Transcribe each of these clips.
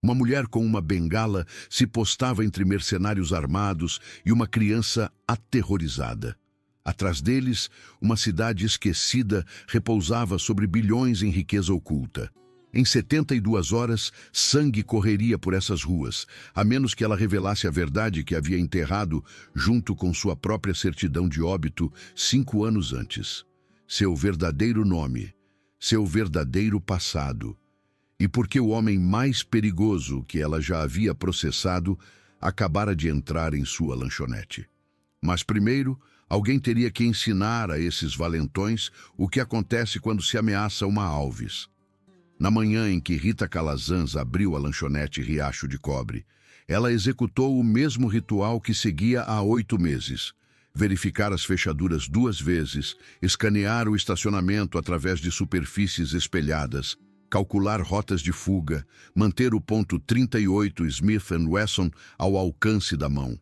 Uma mulher com uma bengala se postava entre mercenários armados e uma criança aterrorizada. Atrás deles, uma cidade esquecida repousava sobre bilhões em riqueza oculta. Em 72 horas, sangue correria por essas ruas, a menos que ela revelasse a verdade que havia enterrado junto com sua própria certidão de óbito 5 anos antes. Seu verdadeiro nome, seu verdadeiro passado. E porque o homem mais perigoso que ela já havia processado acabara de entrar em sua lanchonete. Mas primeiro, alguém teria que ensinar a esses valentões o que acontece quando se ameaça uma alves. Na manhã em que Rita Calazans abriu a lanchonete Riacho de Cobre, ela executou o mesmo ritual que seguia há 8 meses. Verificar as fechaduras 2 vezes, escanear o estacionamento através de superfícies espelhadas, calcular rotas de fuga, manter o ponto 38 Smith & Wesson ao alcance da mão.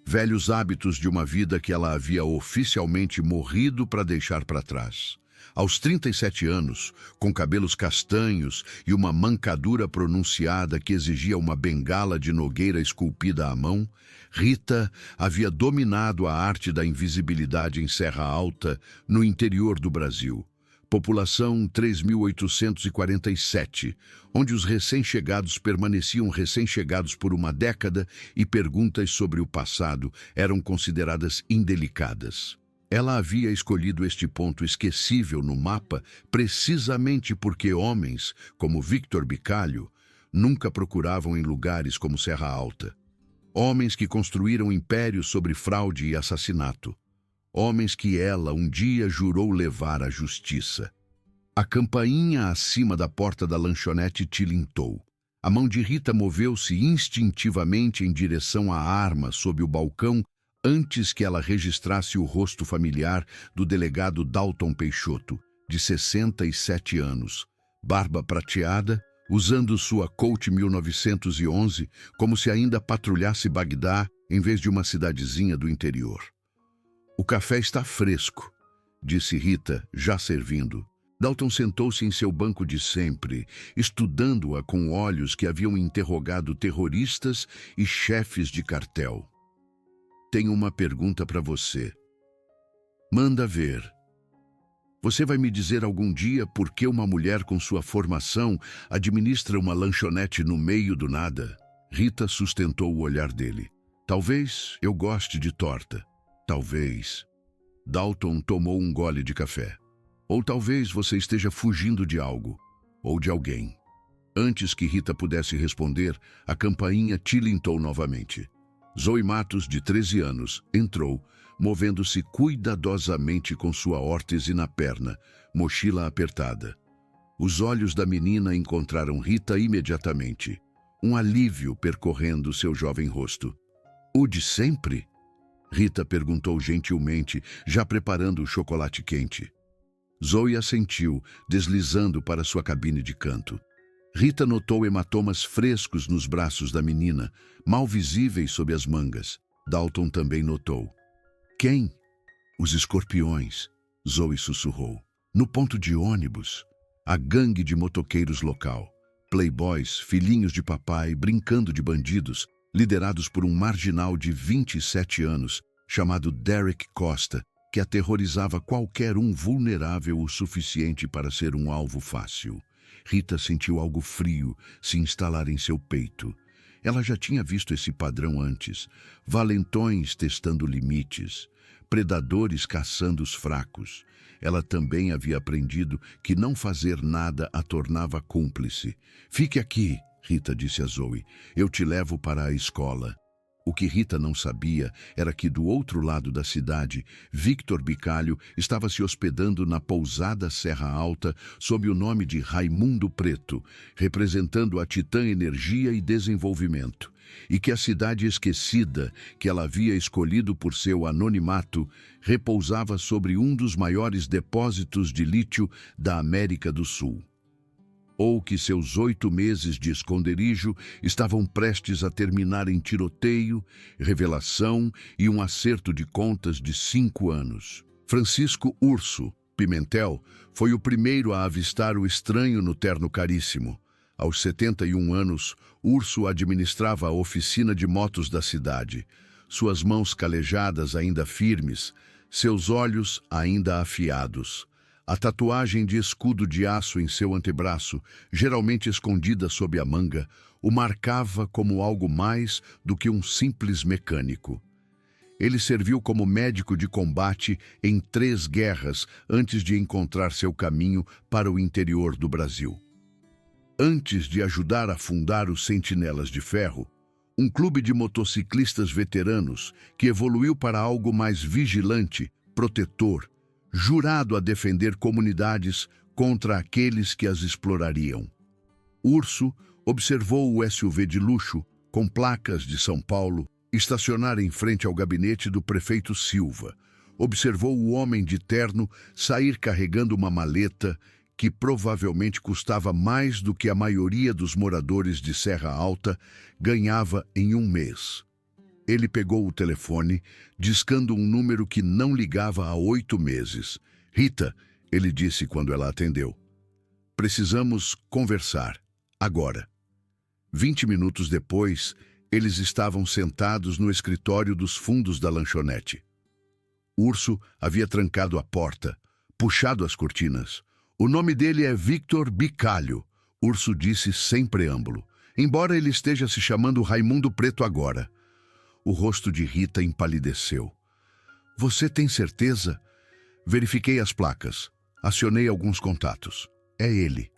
Velhos hábitos de uma vida que ela havia oficialmente morrido para deixar para trás. Aos 37 anos, com cabelos castanhos e uma mancadura pronunciada que exigia uma bengala de nogueira esculpida à mão, Rita havia dominado a arte da invisibilidade em Serra Alta, no interior do Brasil. População 3.847, onde os recém-chegados permaneciam recém-chegados por uma década e perguntas sobre o passado eram consideradas indelicadas. Ela havia escolhido este ponto esquecível no mapa precisamente porque homens, como Victor Bicalho, nunca procuravam em lugares como Serra Alta. Homens que construíram impérios sobre fraude e assassinato. Homens que ela um dia jurou levar à justiça. A campainha acima da porta da lanchonete tilintou. A mão de Rita moveu-se instintivamente em direção à arma sob o balcão antes que ela registrasse o rosto familiar do delegado Dalton Peixoto, de 67 anos, barba prateada, usando sua Colt 1911 como se ainda patrulhasse Bagdá em vez de uma cidadezinha do interior. "O café está fresco", disse Rita, já servindo. Dalton sentou-se em seu banco de sempre, estudando-a com olhos que haviam interrogado terroristas e chefes de cartel. "Tenho uma pergunta para você." "Manda ver." "Você vai me dizer algum dia por que uma mulher com sua formação administra uma lanchonete no meio do nada?" Rita sustentou o olhar dele. "Talvez eu goste de torta. Talvez." Dalton tomou um gole de café. "Ou talvez você esteja fugindo de algo, ou de alguém." Antes que Rita pudesse responder, a campainha tilintou novamente. Zoe Matos, de 13 anos, entrou, movendo-se cuidadosamente com sua órtese na perna, mochila apertada. Os olhos da menina encontraram Rita imediatamente, um alívio percorrendo seu jovem rosto. "O de sempre?" Rita perguntou gentilmente, já preparando o chocolate quente. Zoe assentiu, deslizando para sua cabine de canto. Rita notou hematomas frescos nos braços da menina, mal visíveis sob as mangas. Dalton também notou. "Quem?" "Os escorpiões", Zoe sussurrou. "No ponto de ônibus, a gangue de motoqueiros local. Playboys, filhinhos de papai, brincando de bandidos, liderados por um marginal de 27 anos, chamado Derek Costa, que aterrorizava qualquer um vulnerável o suficiente para ser um alvo fácil. Rita sentiu algo frio se instalar em seu peito. Ela já tinha visto esse padrão antes. Valentões testando limites, predadores caçando os fracos. Ela também havia aprendido que não fazer nada a tornava cúmplice. "Fique aqui", Rita disse a Zoe. "Eu te levo para a escola." O que Rita não sabia era que, do outro lado da cidade, Victor Bicalho estava se hospedando na pousada Serra Alta sob o nome de Raimundo Preto, representando a Titã Energia e Desenvolvimento, e que a cidade esquecida, que ela havia escolhido por seu anonimato, repousava sobre um dos maiores depósitos de lítio da América do Sul. Ou que seus 8 meses de esconderijo estavam prestes a terminar em tiroteio, revelação e um acerto de contas de 5 anos. Francisco Urso Pimentel foi o primeiro a avistar o estranho no terno caríssimo. Aos 71 anos, Urso administrava a oficina de motos da cidade. Suas mãos calejadas ainda firmes, seus olhos ainda afiados. A tatuagem de escudo de aço em seu antebraço, geralmente escondida sob a manga, o marcava como algo mais do que um simples mecânico. Ele serviu como médico de combate em 3 guerras antes de encontrar seu caminho para o interior do Brasil. Antes de ajudar a fundar os Sentinelas de Ferro, um clube de motociclistas veteranos que evoluiu para algo mais vigilante, protetor, jurado a defender comunidades contra aqueles que as explorariam. Urso observou o SUV de luxo, com placas de São Paulo, estacionar em frente ao gabinete do prefeito Silva. Observou o homem de terno sair carregando uma maleta que provavelmente custava mais do que a maioria dos moradores de Serra Alta ganhava em um mês. Ele pegou o telefone, discando um número que não ligava há 8 meses. "Rita", ele disse quando ela atendeu. "Precisamos conversar, agora." 20 minutos depois, eles estavam sentados no escritório dos fundos da lanchonete. Urso havia trancado a porta, puxado as cortinas. "O nome dele é Victor Bicalho", Urso disse sem preâmbulo, "embora ele esteja se chamando Raimundo Preto agora." O rosto de Rita empalideceu. "Você tem certeza?" "Verifiquei as placas. Acionei alguns contatos. É ele."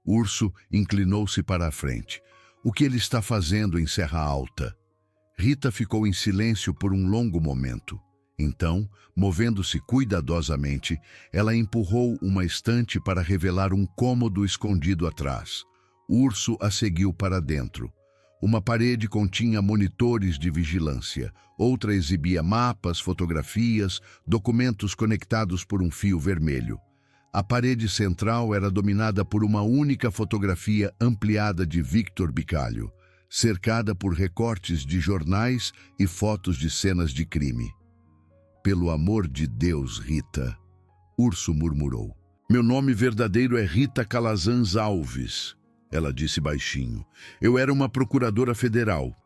Urso inclinou-se para a frente. "O que ele está fazendo em Serra Alta?" Rita ficou em silêncio por um longo momento. Então, movendo-se cuidadosamente, ela empurrou uma estante para revelar um cômodo escondido atrás. Urso a seguiu para dentro. Uma parede continha monitores de vigilância, outra exibia mapas, fotografias, documentos conectados por um fio vermelho. A parede central era dominada por uma única fotografia ampliada de Victor Bicalho, cercada por recortes de jornais e fotos de cenas de crime. "Pelo amor de Deus, Rita", Urso murmurou. "Meu nome verdadeiro é Rita Calazans Alves", ela disse baixinho. "Eu era uma procuradora federal.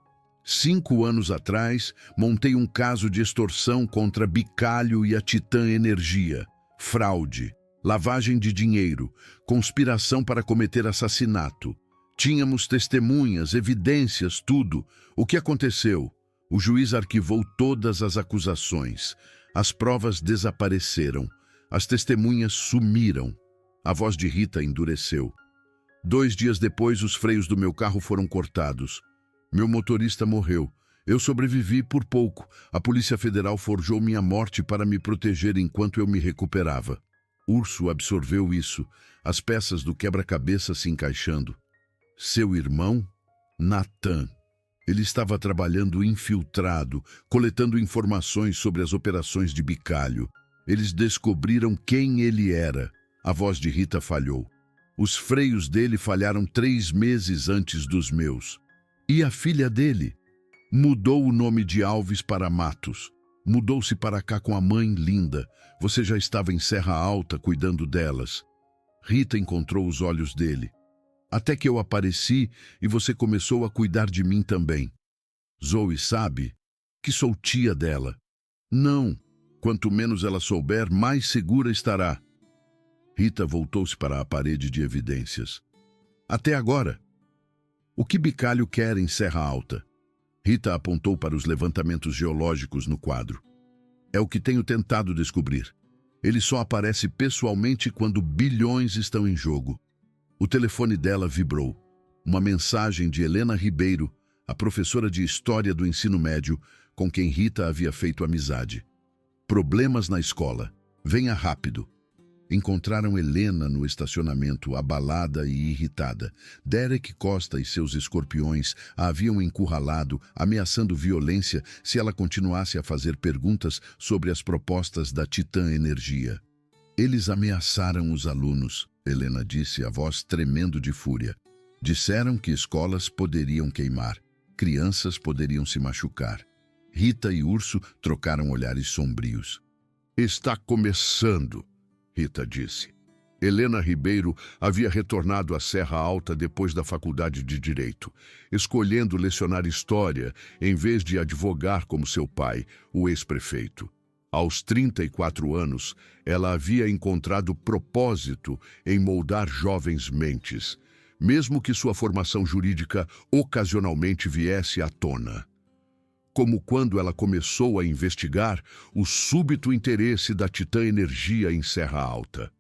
5 anos atrás, montei um caso de extorsão contra Bicalho e a Titã Energia. Fraude, lavagem de dinheiro, conspiração para cometer assassinato. Tínhamos testemunhas, evidências, tudo. O que aconteceu? O juiz arquivou todas as acusações. As provas desapareceram. As testemunhas sumiram." A voz de Rita endureceu. 2 dias depois, os freios do meu carro foram cortados. Meu motorista morreu. Eu sobrevivi por pouco. A Polícia Federal forjou minha morte para me proteger enquanto eu me recuperava. Urso absorveu isso, as peças do quebra-cabeça se encaixando. Seu irmão? Natan. Ele estava trabalhando infiltrado, coletando informações sobre as operações de Bicalho. Eles descobriram quem ele era. A voz de Rita falhou. Os freios dele falharam 3 meses antes dos meus. E a filha dele? Mudou o nome de Alves para Matos. Mudou-se para cá com a mãe Linda. Você já estava em Serra Alta cuidando delas. Rita encontrou os olhos dele. Até que eu apareci e você começou a cuidar de mim também. Zoe sabe que sou tia dela. Não. Quanto menos ela souber, mais segura estará. Rita voltou-se para a parede de evidências. Até agora. O que Bicalho quer em Serra Alta? Rita apontou para os levantamentos geológicos no quadro. É o que tenho tentado descobrir. Ele só aparece pessoalmente quando bilhões estão em jogo. O telefone dela vibrou. Uma mensagem de Helena Ribeiro, a professora de História do Ensino Médio, com quem Rita havia feito amizade. Problemas na escola. Venha rápido. Encontraram Helena no estacionamento, abalada e irritada. Derek Costa e seus escorpiões a haviam encurralado, ameaçando violência se ela continuasse a fazer perguntas sobre as propostas da Titã Energia. Eles ameaçaram os alunos, Helena disse, a voz tremendo de fúria. Disseram que escolas poderiam queimar, crianças poderiam se machucar. Rita e Urso trocaram olhares sombrios. Está começando, Rita disse. Helena Ribeiro havia retornado à Serra Alta depois da faculdade de Direito, escolhendo lecionar História em vez de advogar como seu pai, o ex-prefeito. Aos 34 anos, ela havia encontrado propósito em moldar jovens mentes, mesmo que sua formação jurídica ocasionalmente viesse à tona. Como quando ela começou a investigar o súbito interesse da Titã Energia em Serra Alta.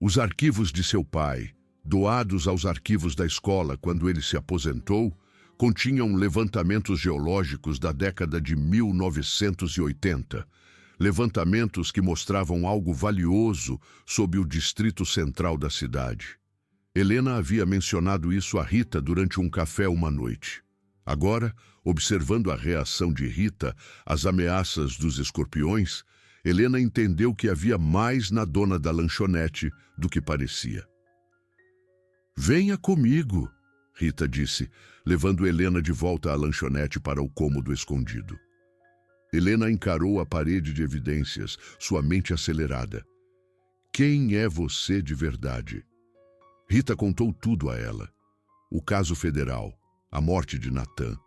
Os arquivos de seu pai, doados aos arquivos da escola quando ele se aposentou, continham levantamentos geológicos da década de 1980, levantamentos que mostravam algo valioso sob o distrito central da cidade. Helena havia mencionado isso a Rita durante um café uma noite. Agora, observando a reação de Rita às ameaças dos escorpiões, Helena entendeu que havia mais na dona da lanchonete do que parecia. "Venha comigo", Rita disse, levando Helena de volta à lanchonete para o cômodo escondido. Helena encarou a parede de evidências, sua mente acelerada. "Quem é você de verdade?" Rita contou tudo a ela. O caso federal, a morte de Natan,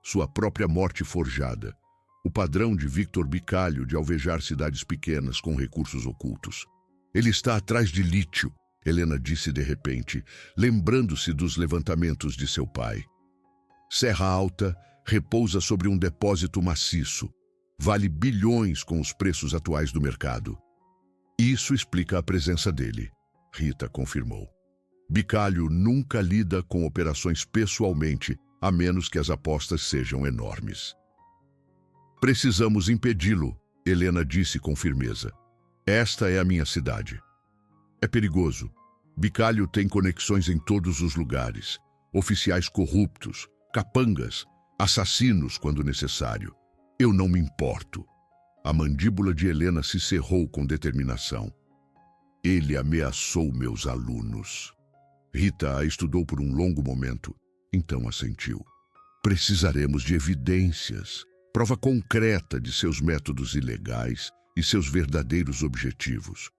sua própria morte forjada, o padrão de Victor Bicalho de alvejar cidades pequenas com recursos ocultos. "Ele está atrás de lítio", Helena disse de repente, lembrando-se dos levantamentos de seu pai. Serra Alta repousa sobre um depósito maciço. Vale bilhões com os preços atuais do mercado. "Isso explica a presença dele", Rita confirmou. "Bicalho nunca lida com operações pessoalmente, a menos que as apostas sejam enormes." "Precisamos impedi-lo", Helena disse com firmeza. "Esta é a minha cidade. É perigoso. Bicalho tem conexões em todos os lugares. Oficiais corruptos, capangas, assassinos quando necessário. Eu não me importo." A mandíbula de Helena se cerrou com determinação. "Ele ameaçou meus alunos." Rita a estudou por um longo momento, então assentiu. "Precisaremos de evidências, prova concreta de seus métodos ilegais e seus verdadeiros objetivos."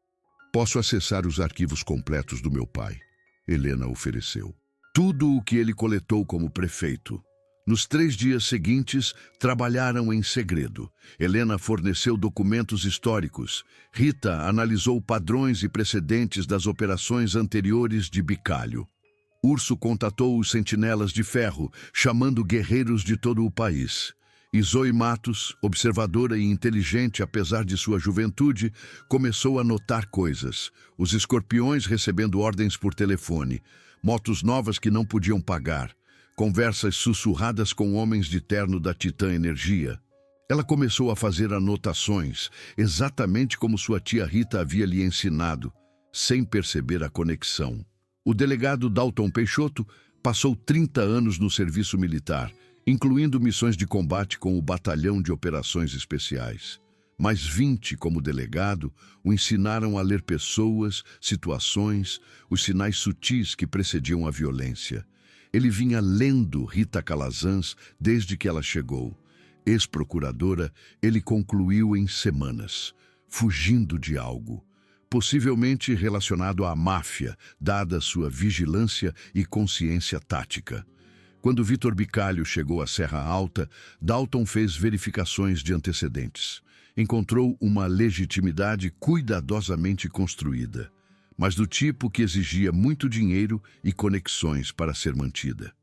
"Posso acessar os arquivos completos do meu pai", Helena ofereceu. "Tudo o que ele coletou como prefeito." Nos 3 dias seguintes, trabalharam em segredo. Helena forneceu documentos históricos. Rita analisou padrões e precedentes das operações anteriores de Bicalho. Urso contatou os Sentinelas de Ferro, chamando guerreiros de todo o país. E Zoe Matos, observadora e inteligente apesar de sua juventude, começou a notar coisas. Os escorpiões recebendo ordens por telefone, motos novas que não podiam pagar, conversas sussurradas com homens de terno da Titã Energia. Ela começou a fazer anotações, exatamente como sua tia Rita havia lhe ensinado, sem perceber a conexão. O delegado Dalton Peixoto passou 30 anos no serviço militar, incluindo missões de combate com o Batalhão de Operações Especiais. Mais 20 como delegado o ensinaram a ler pessoas, situações, os sinais sutis que precediam a violência. Ele vinha lendo Rita Calazans desde que ela chegou. Ex-procuradora, ele concluiu em semanas, fugindo de algo, possivelmente relacionado à máfia, dada sua vigilância e consciência tática. Quando Vitor Bicalho chegou à Serra Alta, Dalton fez verificações de antecedentes. Encontrou uma legitimidade cuidadosamente construída, mas do tipo que exigia muito dinheiro e conexões para ser mantida.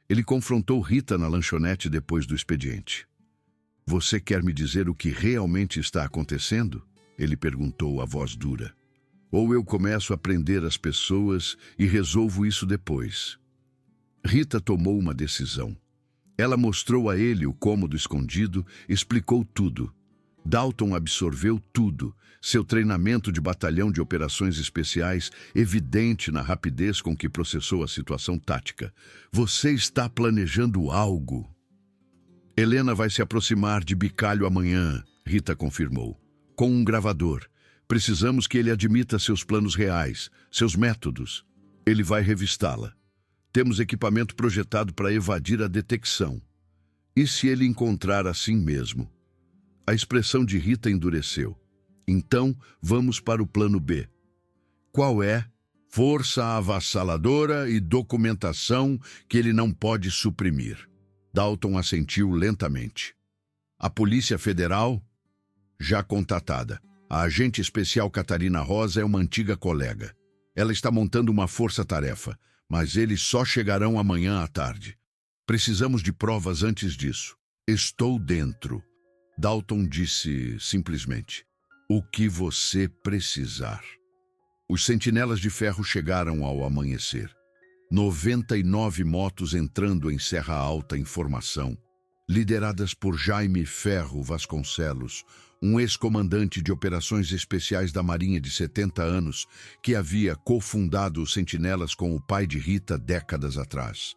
Ele confrontou Rita na lanchonete depois do expediente. "Você quer me dizer o que realmente está acontecendo?" Ele perguntou a voz dura. "Ou eu começo a prender as pessoas e resolvo isso depois?" Rita tomou uma decisão. Ela mostrou a ele o cômodo escondido, explicou tudo. Dalton absorveu tudo, seu treinamento de batalhão de operações especiais evidente na rapidez com que processou a situação tática. "Você está planejando algo." "Helena vai se aproximar de Bicalho amanhã", Rita confirmou. "Com um gravador. Precisamos que ele admita seus planos reais, seus métodos. Ele vai revistá-la. Temos equipamento projetado para evadir a detecção. E se ele encontrar assim mesmo?" A expressão de Rita endureceu. "Então, vamos para o plano B." Qual é? Força avassaladora e documentação que ele não pode suprimir. Dalton assentiu lentamente. A Polícia Federal? Já contatada. A agente especial Catarina Rosa é uma antiga colega. Ela está montando uma força-tarefa, mas eles só chegarão amanhã à tarde. Precisamos de provas antes disso. Estou dentro. Dalton disse simplesmente: o que você precisar. Os sentinelas de ferro chegaram ao amanhecer. 99 motos entrando em Serra Alta em formação, lideradas por Jaime Ferro Vasconcelos, um ex-comandante de operações especiais da Marinha de 70 anos, que havia cofundado os Sentinelas com o pai de Rita décadas atrás.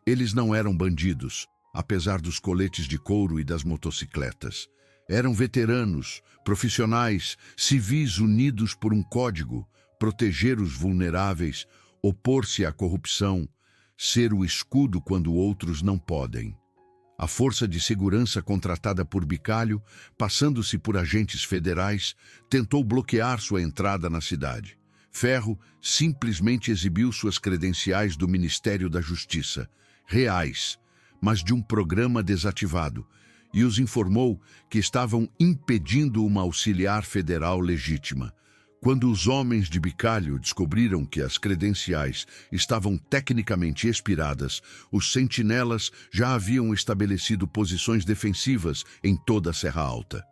Eles não eram bandidos, apesar dos coletes de couro e das motocicletas. Eram veteranos, profissionais, civis unidos por um código: proteger os vulneráveis, opor-se à corrupção, ser o escudo quando outros não podem. A força de segurança contratada por Bicalho, passando-se por agentes federais, tentou bloquear sua entrada na cidade. Ferro simplesmente exibiu suas credenciais do Ministério da Justiça, reais, mas de um programa desativado, e os informou que estavam impedindo uma auxiliar federal legítima. Quando os homens de Bicalho descobriram que as credenciais estavam tecnicamente expiradas, os sentinelas já haviam estabelecido posições defensivas em toda a Serra Alta.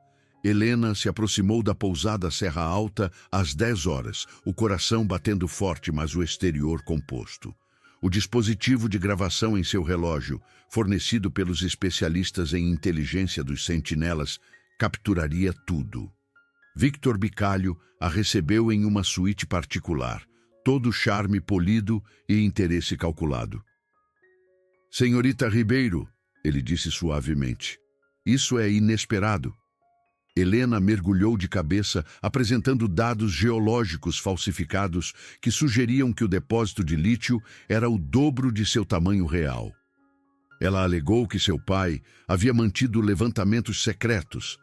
Helena se aproximou da pousada Serra Alta às 10 horas, o coração batendo forte, mas o exterior composto. O dispositivo de gravação em seu relógio, fornecido pelos especialistas em inteligência dos sentinelas, capturaria tudo. Victor Bicalho a recebeu em uma suíte particular, todo charme polido e interesse calculado. "Senhorita Ribeiro", ele disse suavemente, "isso é inesperado." Helena mergulhou de cabeça, apresentando dados geológicos falsificados que sugeriam que o depósito de lítio era o dobro de seu tamanho real. Ela alegou que seu pai havia mantido levantamentos secretos,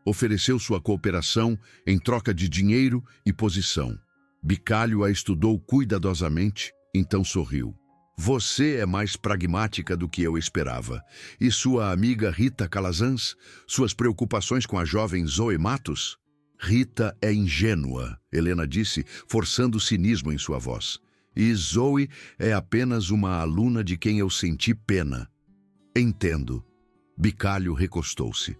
ofereceu sua cooperação em troca de dinheiro e posição. Bicalho a estudou cuidadosamente, então sorriu. "Você é mais pragmática do que eu esperava. E sua amiga Rita Calazans? Suas preocupações com a jovem Zoe Matos?" "Rita é ingênua", Helena disse, forçando cinismo em sua voz. "E Zoe é apenas uma aluna de quem eu senti pena." "Entendo." Bicalho recostou-se.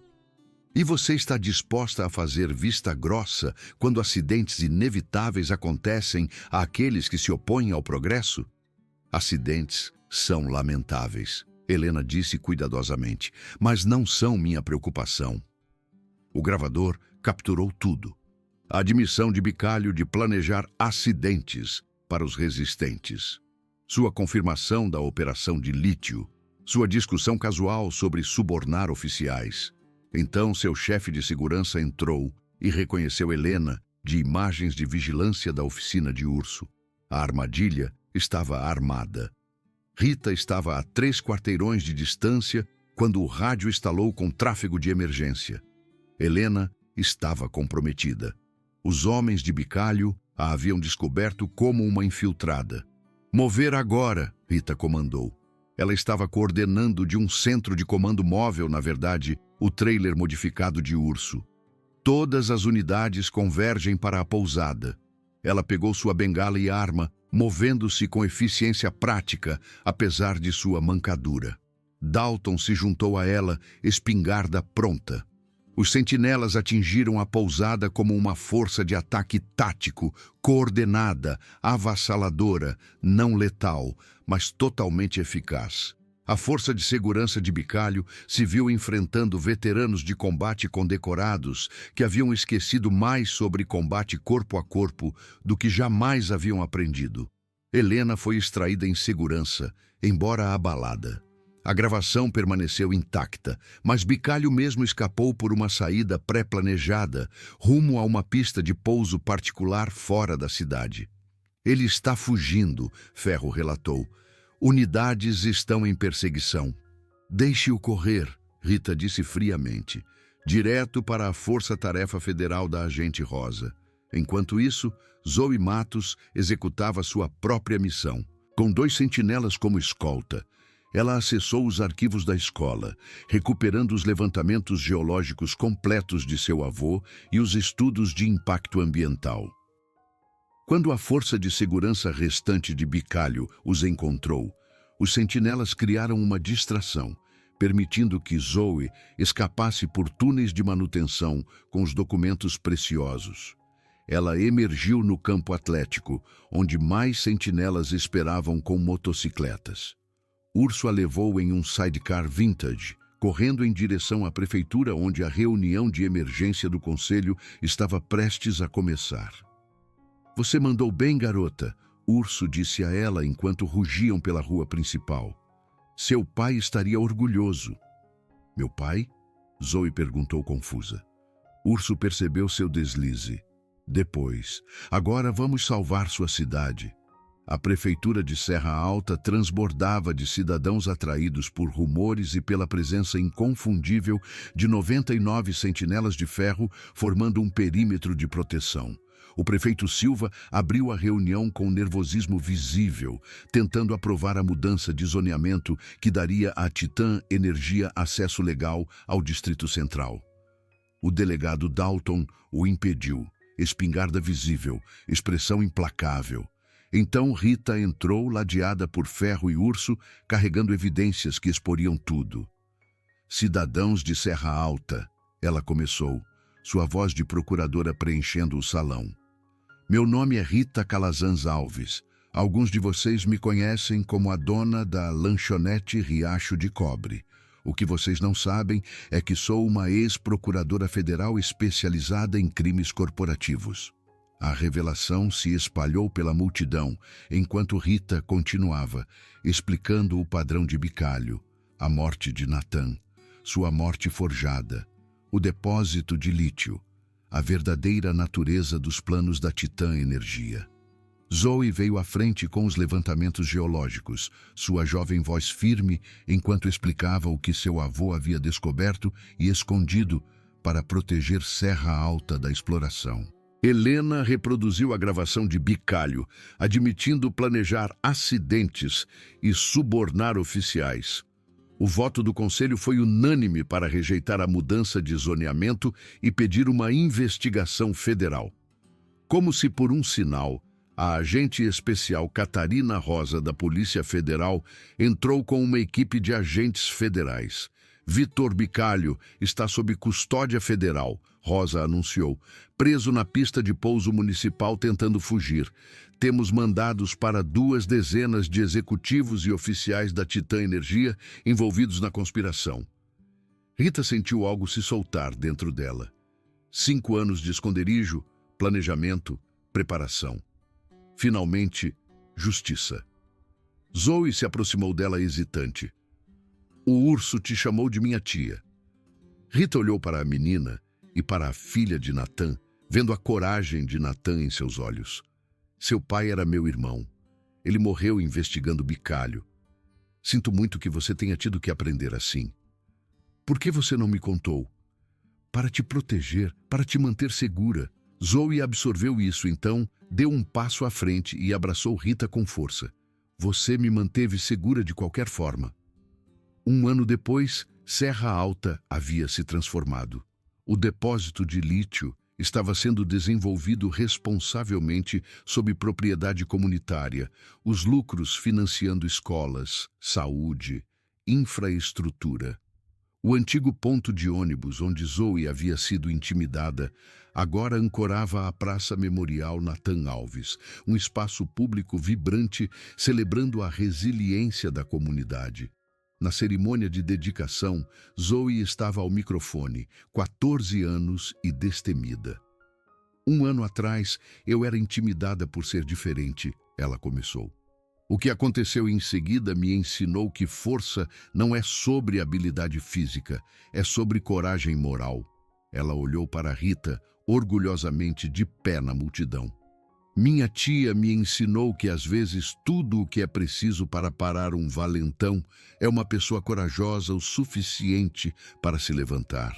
"E você está disposta a fazer vista grossa quando acidentes inevitáveis acontecem àqueles que se opõem ao progresso?" "Acidentes são lamentáveis", Helena disse cuidadosamente, "mas não são minha preocupação." O gravador capturou tudo. A admissão de Bicalho de planejar acidentes para os resistentes. Sua confirmação da operação de lítio. Sua discussão casual sobre subornar oficiais. Então seu chefe de segurança entrou e reconheceu Helena de imagens de vigilância da oficina de Urso. A armadilha estava armada. Rita estava a 3 quarteirões de distância quando o rádio estalou com tráfego de emergência. Helena estava comprometida. Os homens de Bicalho a haviam descoberto como uma infiltrada. "Mover agora", Rita comandou. Ela estava coordenando de um centro de comando móvel, na verdade, o trailer modificado de Urso. Todas as unidades convergem para a pousada. Ela pegou sua bengala e arma, movendo-se com eficiência prática, apesar de sua mancadura. Dalton se juntou a ela, espingarda pronta. Os sentinelas atingiram a pousada como uma força de ataque tático, coordenada, avassaladora, não letal, mas totalmente eficaz. A força de segurança de Bicalho se viu enfrentando veteranos de combate condecorados que haviam esquecido mais sobre combate corpo a corpo do que jamais haviam aprendido. Helena foi extraída em segurança, embora abalada. A gravação permaneceu intacta, mas Bicalho mesmo escapou por uma saída pré-planejada, rumo a uma pista de pouso particular fora da cidade. "Ele está fugindo", Ferro relatou. "Unidades estão em perseguição." "Deixe-o correr", Rita disse friamente. "Direto para a Força-Tarefa Federal da Agente Rosa." Enquanto isso, Zoe Matos executava sua própria missão. Com 2 sentinelas como escolta, ela acessou os arquivos da escola, recuperando os levantamentos geológicos completos de seu avô e os estudos de impacto ambiental. Quando a força de segurança restante de Bicalho os encontrou, os sentinelas criaram uma distração, permitindo que Zoe escapasse por túneis de manutenção com os documentos preciosos. Ela emergiu no campo atlético, onde mais sentinelas esperavam com motocicletas. Urso a levou em um sidecar vintage, correndo em direção à prefeitura onde a reunião de emergência do conselho estava prestes a começar. "Você mandou bem, garota", Urso disse a ela enquanto rugiam pela rua principal. "Seu pai estaria orgulhoso." "Meu pai?" Zoe perguntou confusa. Urso percebeu seu deslize. "Depois. Agora vamos salvar sua cidade." A prefeitura de Serra Alta transbordava de cidadãos atraídos por rumores e pela presença inconfundível de 99 sentinelas de ferro formando um perímetro de proteção. O prefeito Silva abriu a reunião com nervosismo visível, tentando aprovar a mudança de zoneamento que daria à Titã Energia acesso legal ao Distrito Central. O delegado Dalton o impediu, espingarda visível, expressão implacável. Então Rita entrou, ladeada por Ferro e Urso, carregando evidências que exporiam tudo. "Cidadãos de Serra Alta", ela começou, sua voz de procuradora preenchendo o salão. "Meu nome é Rita Calazans Alves. Alguns de vocês me conhecem como a dona da lanchonete Riacho de Cobre. O que vocês não sabem é que sou uma ex-procuradora federal especializada em crimes corporativos." A revelação se espalhou pela multidão, enquanto Rita continuava, explicando o padrão de Bicalho, a morte de Natan, sua morte forjada, o depósito de lítio, a verdadeira natureza dos planos da Titã Energia. Zoe veio à frente com os levantamentos geológicos, sua jovem voz firme enquanto explicava o que seu avô havia descoberto e escondido para proteger Serra Alta da exploração. Helena reproduziu a gravação de Bicalho, admitindo planejar acidentes e subornar oficiais. O voto do Conselho foi unânime para rejeitar a mudança de zoneamento e pedir uma investigação federal. Como se por um sinal, a agente especial Catarina Rosa da Polícia Federal entrou com uma equipe de agentes federais. "Vitor Bicalho está sob custódia federal", Rosa anunciou, preso na pista de pouso municipal tentando fugir. "Temos mandados para 2 dezenas de executivos e oficiais da Titã Energia envolvidos na conspiração." Rita sentiu algo se soltar dentro dela. 5 anos de esconderijo, planejamento, preparação. Finalmente, justiça. Zoe se aproximou dela hesitante. "O Urso te chamou de minha tia." Rita olhou para a menina e para a filha de Natan, vendo a coragem de Natan em seus olhos. "Seu pai era meu irmão. Ele morreu investigando Bicalho. Sinto muito que você tenha tido que aprender assim. Por que você não me contou?" "Para te proteger, para te manter segura." Zoe absorveu isso, então deu um passo à frente e abraçou Rita com força. "Você me manteve segura de qualquer forma." 1 ano depois, Serra Alta havia se transformado. O depósito de lítio estava sendo desenvolvido responsavelmente sob propriedade comunitária, os lucros financiando escolas, saúde, infraestrutura. O antigo ponto de ônibus onde Zoe havia sido intimidada agora ancorava a Praça Memorial Natan Alves, um espaço público vibrante celebrando a resiliência da comunidade. Na cerimônia de dedicação, Zoe estava ao microfone, 14 anos e destemida. 1 ano atrás, eu era intimidada por ser diferente, ela começou. O que aconteceu em seguida me ensinou que força não é sobre habilidade física, é sobre coragem moral. Ela olhou para Rita, orgulhosamente de pé na multidão. Minha tia me ensinou que às vezes tudo o que é preciso para parar um valentão é uma pessoa corajosa o suficiente para se levantar.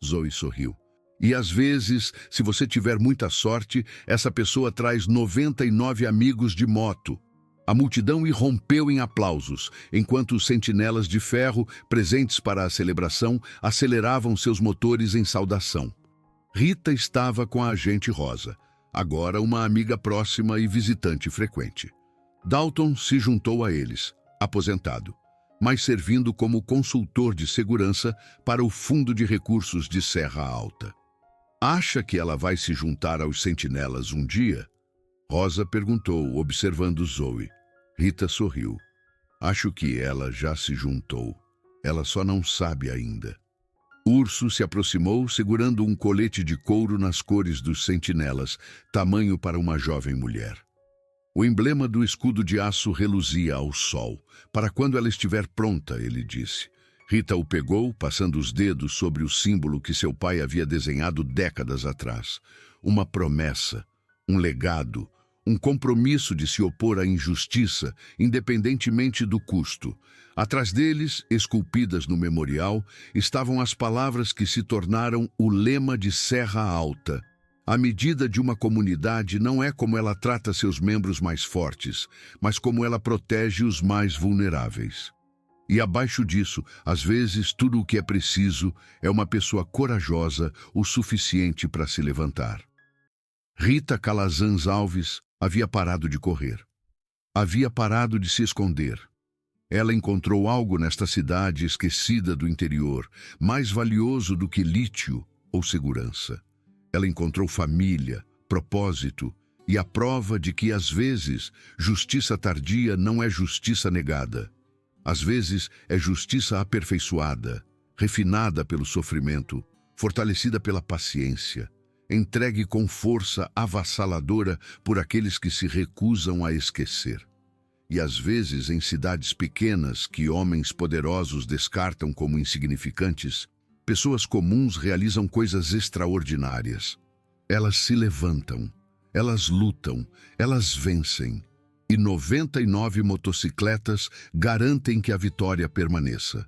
Zoe sorriu. E às vezes, se você tiver muita sorte, essa pessoa traz 99 amigos de moto. A multidão irrompeu em aplausos, enquanto os sentinelas de ferro, presentes para a celebração, aceleravam seus motores em saudação. Rita estava com a agente Rosa, agora uma amiga próxima e visitante frequente. Dalton se juntou a eles, aposentado, mas servindo como consultor de segurança para o Fundo de Recursos de Serra Alta. Acha que ela vai se juntar aos sentinelas um dia? Rosa perguntou, observando Zoe. Rita sorriu. Acho que ela já se juntou. Ela só não sabe ainda. Urso se aproximou, segurando um colete de couro nas cores dos sentinelas, tamanho para uma jovem mulher. O emblema do escudo de aço reluzia ao sol. Para quando ela estiver pronta, ele disse. Rita o pegou, passando os dedos sobre o símbolo que seu pai havia desenhado décadas atrás. Uma promessa, um legado, um compromisso de se opor à injustiça, independentemente do custo. Atrás deles, esculpidas no memorial, estavam as palavras que se tornaram o lema de Serra Alta. A medida de uma comunidade não é como ela trata seus membros mais fortes, mas como ela protege os mais vulneráveis. E abaixo disso, às vezes, tudo o que é preciso é uma pessoa corajosa o suficiente para se levantar. Rita Calazans Alves havia parado de correr. Havia parado de se esconder. Ela encontrou algo nesta cidade esquecida do interior, mais valioso do que lítio ou segurança. Ela encontrou família, propósito e a prova de que, às vezes, justiça tardia não é justiça negada. Às vezes, é justiça aperfeiçoada, refinada pelo sofrimento, fortalecida pela paciência, entregue com força avassaladora por aqueles que se recusam a esquecer. E às vezes, em cidades pequenas que homens poderosos descartam como insignificantes, pessoas comuns realizam coisas extraordinárias. Elas se levantam, elas lutam, elas vencem. E 99 motocicletas garantem que a vitória permaneça.